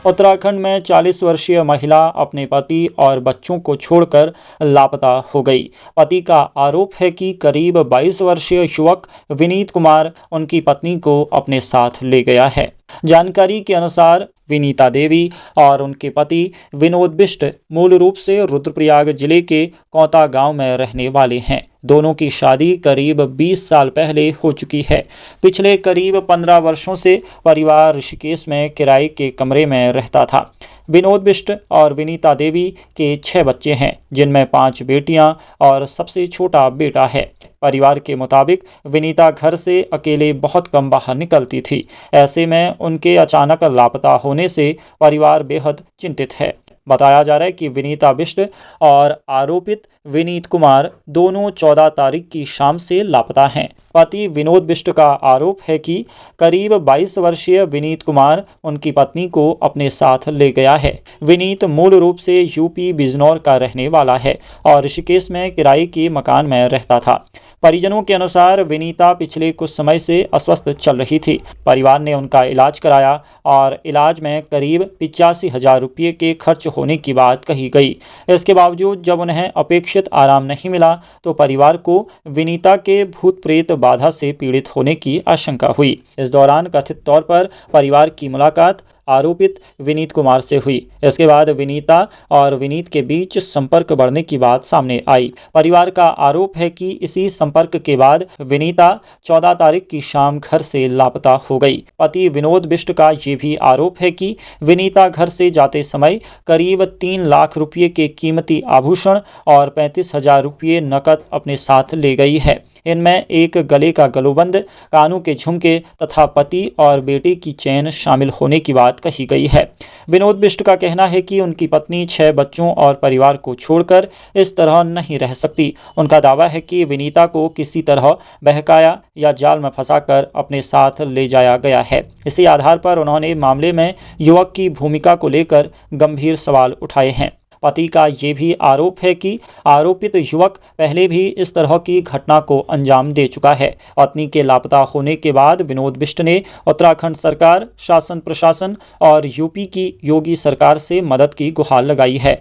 उत्तराखंड में 40 वर्षीय महिला अपने पति और बच्चों को छोड़कर लापता हो गई। पति का आरोप है कि करीब 22 वर्षीय युवक विनीत कुमार उनकी पत्नी को अपने साथ ले गया है। जानकारी के अनुसार विनीता देवी और उनके पति विनोद बिष्ट मूल रूप से रुद्रप्रयाग जिले के कौता गांव में रहने वाले हैं। दोनों की शादी करीब 20 साल पहले हो चुकी है। पिछले करीब 15 वर्षों से परिवार ऋषिकेश में किराए के कमरे में रहता था। विनोद बिष्ट और विनीता देवी के 6 बच्चे हैं, जिनमें 5 बेटियां और सबसे छोटा बेटा है। परिवार के मुताबिक विनीता घर से अकेले बहुत कम बाहर निकलती थी। ऐसे में उनके अचानक लापता होने से परिवार बेहद चिंतित है। बताया जा रहा है कि विनीता बिष्ट और आरोपित विनीत कुमार दोनों 14 तारीख की शाम से लापता हैं। पति विनोद बिष्ट का आरोप है कि करीब 22 वर्षीय विनीत कुमार उनकी पत्नी को अपने साथ ले गया है। विनीत मूल रूप से यूपी बिजनौर का रहने वाला है और ऋषिकेश में किराए के मकान में रहता था। परिजनों के अनुसार विनीता पिछले कुछ समय से अस्वस्थ चल रही थी। परिवार ने उनका इलाज कराया और इलाज में करीब 85,000 रुपये के खर्च होने की बात कही गई। इसके बावजूद जब उन्हें अपेक्षित आराम नहीं मिला तो परिवार को विनीता के भूत प्रेत बाधा से पीड़ित होने की आशंका हुई। इस दौरान कथित तौर पर परिवार की मुलाकात आरोपित विनीत कुमार से हुई। इसके बाद विनीता और विनीत के बीच संपर्क बढ़ने की बात सामने आई। परिवार का आरोप है कि इसी संपर्क के बाद विनीता 14 तारीख की शाम घर से लापता हो गई। पति विनोद बिष्ट का ये भी आरोप है कि विनीता घर से जाते समय करीब 3 लाख रुपये के कीमती आभूषण और 35,000 रुपये नकद अपने साथ ले गई है। इनमें एक गले का गलोबंद, कानों के झुमके तथा पति और बेटे की चेन शामिल होने की बात कही गई है। विनोद बिष्ट का कहना है कि उनकी पत्नी 6 बच्चों और परिवार को छोड़कर इस तरह नहीं रह सकती। उनका दावा है कि विनीता को किसी तरह बहकाया या जाल में फंसाकर अपने साथ ले जाया गया है। इसी आधार पर उन्होंने मामले में युवक की भूमिका को लेकर गंभीर सवाल उठाए हैं। पति का ये भी आरोप है कि आरोपित युवक पहले भी इस तरह की घटना को अंजाम दे चुका है। पत्नी के लापता होने के बाद विनोद बिष्ट ने उत्तराखंड सरकार, शासन प्रशासन और यूपी की योगी सरकार से मदद की गुहार लगाई है।